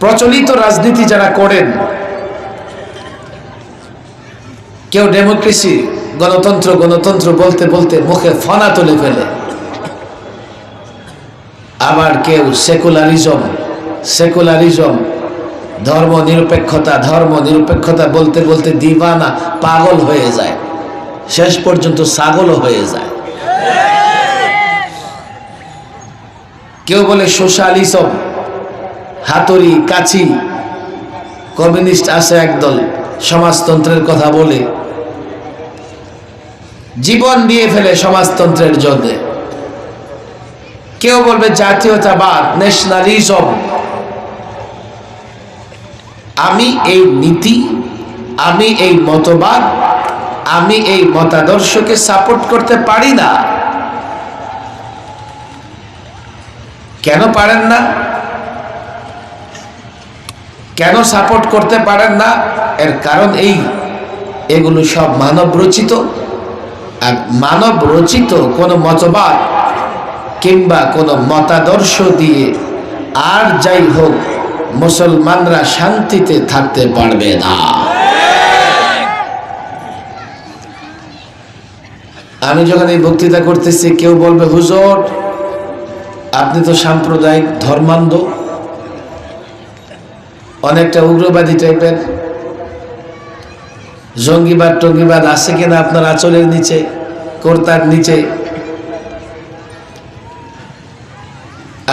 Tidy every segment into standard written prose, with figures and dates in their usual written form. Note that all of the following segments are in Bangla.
প্রচলিত রাজনীতি যারা করেন, কেউ ডেমোক্রেসি গণতন্ত্র গণতন্ত্র বলতে বলতে মুখে ফনা তুলে ফেলে, আবার কেউ সেকুলারিজম সেকুলারিজম ধর্ম নিরপেক্ষতা বলতে বলতে দিবানা পাগল হয়ে যায়, শেষ পর্যন্ত ছাগলও হয়ে যায়। কেউ বলে সোশ্যালিজম, হাতুড়ি কাচি, কমিউনিস্ট আছে একদল সমাজতন্ত্রের কথা বলে, জীবন দিয়ে ফেলে সমাজতন্ত্রের জন্য। কেউ বলবে জাতীয়তাবাদ, ন্যাশনালিজম। আমি এই নীতি, আমি এই মতবাদ, আমি এই মতাদর্শকে সাপোর্ট করতে পারি না। কেন পারেন না? কেন সাপোর্ট করতে পারেন না? এর কারণ এগুলো সব মানব রচিত। আর মানব রচিত কোনো মতবাদ কিংবা কোনো মতাদর্শ দিয়ে আর যাই হোক মুসলমানরা শান্তিতে থাকতে পারবে না। আমি যখন এই বক্তৃতা করতেছি, কেউ বলবে হুজুর আপনি তো সাম্প্রদায়িক ধর্মান্ধ, অনেকটা উগ্রবাদী টাইপের, জঙ্গিবাদ টঙ্গিবাদ আছে কিনা আপনার আঁচলের নিচে, কর্তার নিচে?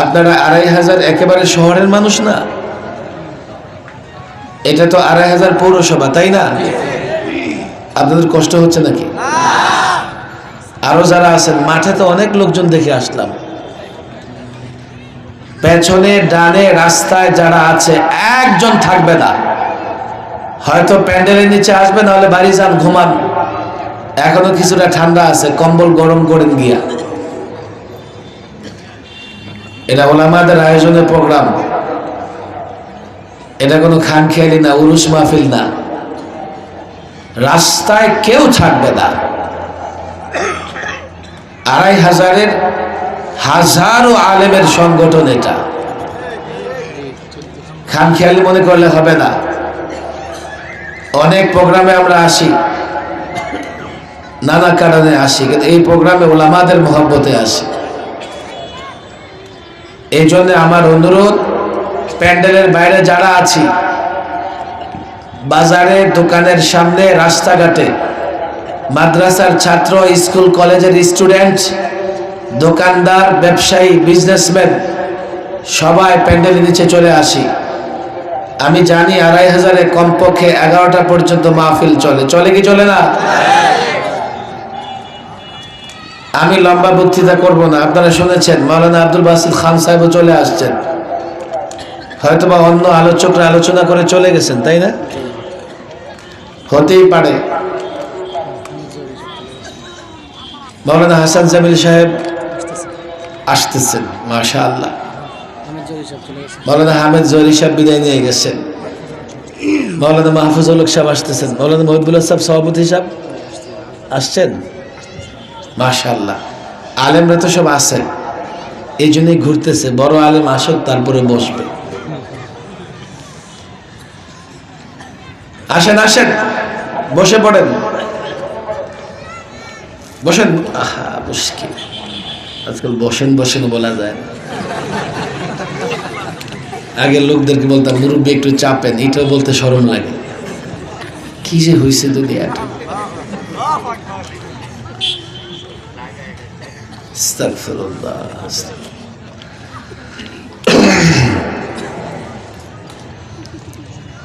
আপনারা ২৫০০ একেবারে শহরের মানুষ না, এটা তো ২৫০০ পৌরসভা, তাই না? আপনাদের কষ্ট হচ্ছে নাকি? আরো যারা আছেন মাঠে তো অনেক লোকজন দেখে আসলাম, পেছনে ডানে রাস্তায় যারা আছে একজন থাকবে না, হয়তো প্যান্ডেলের নিচে আসবে, নাহলে বাড়ি যান ঘুমান, এখনো কিছুটা ঠান্ডা আছে, কম্বল গরম করেন গিয়া। এটা ওলামাদের আয়োজনের প্রোগ্রাম, এটা কোনো খান খেয়ালি না, উরুস মাহফিল না। রাস্তায় কেউ থাকবে না। ২৫০০-এর হাজারো আলেমের সংগঠন এটা, খান খেয়ালি মনে করলে হবে না। অনেক প্রোগ্রামে আমরা আসি, নানা কারণে আসি, কিন্তু এই প্রোগ্রামে ওলামাদের মহব্বতে আসি। এই জন্য আমার অনুরোধ, প্যান্ডেলের বাইরে যারা আছি, বাজারে, দোকানের সামনে, রাস্তাঘাটে, মাদ্রাসার ছাত্র, স্কুল কলেজের স্টুডেন্ট, দোকানদার, ব্যবসায়ী, বিজনেসম্যান, সবাই প্যান্ডেলের নিচে চলে আসি। আমি জানি ২৫০০-এ কমপক্ষে ১১টা পর্যন্ত মাহফিল চলে কি চলে না? আমি লম্বা বক্তৃতা করব না। আপনারা শুনেছেন মাওলানা আব্দুল বাসিত খান সাহেবও চলে আসছেন, হয়তোবা অন্য আলোচকরা আলোচনা করে চলে গেছেন, তাই না? হতেই পারে। মাওলানা হাসান জামিল সাহেব আসতেছেন, মাশাআল্লাহ। মাওলানা হামিদ জহুরি সাহেব বিদায় নিয়ে গেছেন। মাওলানা মাহফুজুল হক সাহেব আসতেছেন। মাওলানা মহিবুল্লাহ সাহেব সভাপতি সাহেব আসছেন, মাশাআল্লাহ। আলেমরা তো সব আছেন, এই জন্যই ঘুরতেছে। বড় আলেম আসুক, তারপরে বসবে। আসেন আসেন, বসে পড়েন, বসেন। আহা মুশকিল, আজকাল বসেন বসেন বলা যায় না। আগের লোকদেরকে বলতাম মুরব্বী একটু চাপেন, এটাও বলতে শরম লাগে। কি যে হয়েছে দুনিয়াটা। আস্তাগফিরুল্লাহ।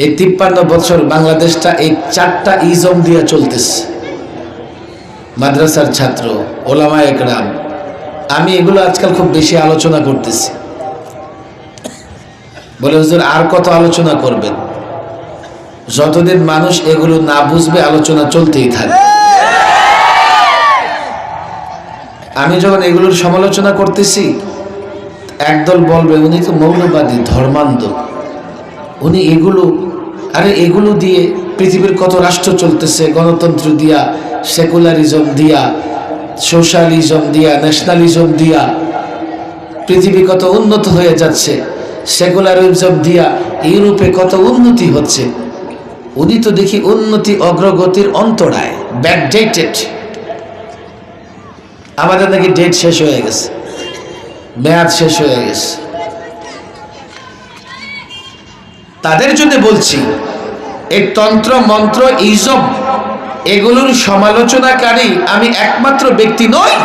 এই ৫৩ বছর বাংলাদেশটা এই ৪টা ইজম দিয়ে চলতেছে। মাদ্রাসার ছাত্র, ওলামায়ে কেরাম, আমি এগুলো আজকাল খুব বেশি আলোচনা করতেছি। বলে হুজুর আর কত আলোচনা করবেন? যতদিন মানুষ এগুলো না বুঝবে আলোচনা চলতেই থাকে। আমি যখন এগুলোর সমালোচনা করতেছি, একদল বলবে উনি তো মৌলবাদী, ধর্মান্ধ, উনি এগুলো দিয়ে পৃথিবীর কত রাষ্ট্র চলতেছে, গণতন্ত্র দিয়া, সেকুলারিজম দিয়া, সোশ্যালিজম দিয়া, ন্যাশনালিজম দিয়া পৃথিবী কত উন্নত হয়ে যাচ্ছে, সেকুলারিজম দিয়া ইউরোপে কত উন্নতি হচ্ছে, উনি তো দেখি উন্নতি অগ্রগতির অন্তরায়, ব্যাকডেটেড। আমাদের নাকি ডেট শেষ হয়ে গেছে, মেয়াদ শেষ হয়ে গেছে। তাদের জন্য বলছি, এই তন্ত্র মন্ত্র ইজম এগুলোর সমালোচনাকারী আমি একমাত্র ব্যক্তি নই।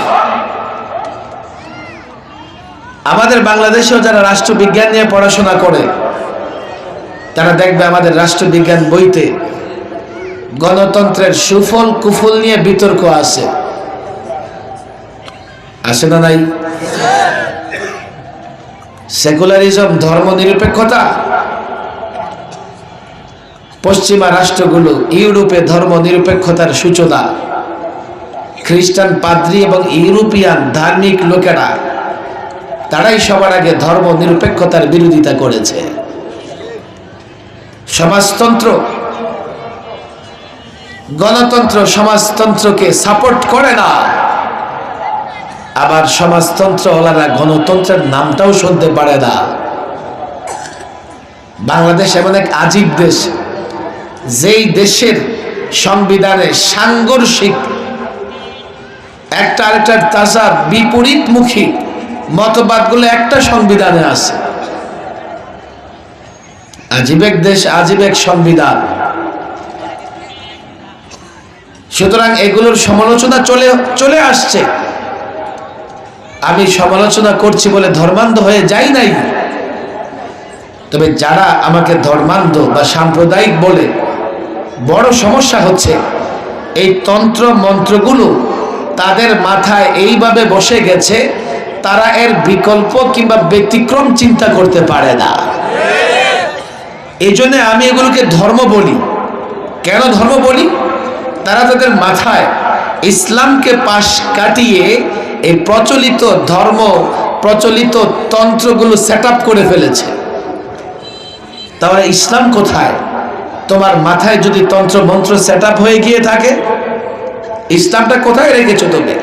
আমাদের বাংলাদেশেও যারা রাষ্ট্রবিজ্ঞান নিয়ে পড়াশোনা করে তারা দেখবে আমাদের রাষ্ট্রবিজ্ঞান বইতে গণতন্ত্রের সুফল কুফল নিয়ে বিতর্ক আছে, আছে না নাই? সেকুলারিজম ধর্ম নিরপেক্ষতা, পশ্চিমা রাষ্ট্রগুলো ইউরোপে ধর্ম নিরপেক্ষতার সূচনা। খ্রিস্টান পাদ্রী এবং ইউরোপিয়ান ধার্মিক লোকেরা তারাই সবার আগে ধর্ম নিরপেক্ষতার বিরোধিতা করেছে। সমাজতন্ত্র, গণতন্ত্র সমাজতন্ত্রকে সাপোর্ট করে না, আবার সমাজতন্ত্রওয়ালারা গণতন্ত্রের নামটাও শুনতে পারে না। বাংলাদেশ এমন এক আজীব দেশ, যেই দেশের সংবিধানে সাংঘর্ষিক একটা আরেকটার তাজা বিপরীতমুখী মতবাদগুলো একটা সংবিধানে আছে। আজীব এক দেশ, আজীব এক সংবিধান। সুতরাং এগুলোর সমালোচনা চলে আসছে। আমি সমালোচনা করছি বলে ধর্মান্ধ হয়ে যাই নাই, তবে যারা আমাকে ধর্মান্ধ বা সাম্প্রদায়িক বলে, বড় সমস্যা হচ্ছে এই তন্ত্র মন্ত্রগুলো তাদের মাথায় এইভাবে বসে গেছে, তারা এর বিকল্প কিংবা ব্যতিক্রম চিন্তা করতে পারে না। এই জন্য আমি এগুলোকে ধর্ম বলি। কেন ধর্ম বলি? তারা তাদের মাথায় ইসলামকে পাশ কাটিয়ে এই প্রচলিত ধর্ম, প্রচলিত তন্ত্রগুলো সেট আপ করে ফেলেছে। তাহলে ইসলাম কোথায়? তোমার মাথায় যদি তন্ত্র মন্ত্র সেট আপ হয়ে গিয়ে থাকে, ইসলামটা কোথায় রেখেছো তুমি?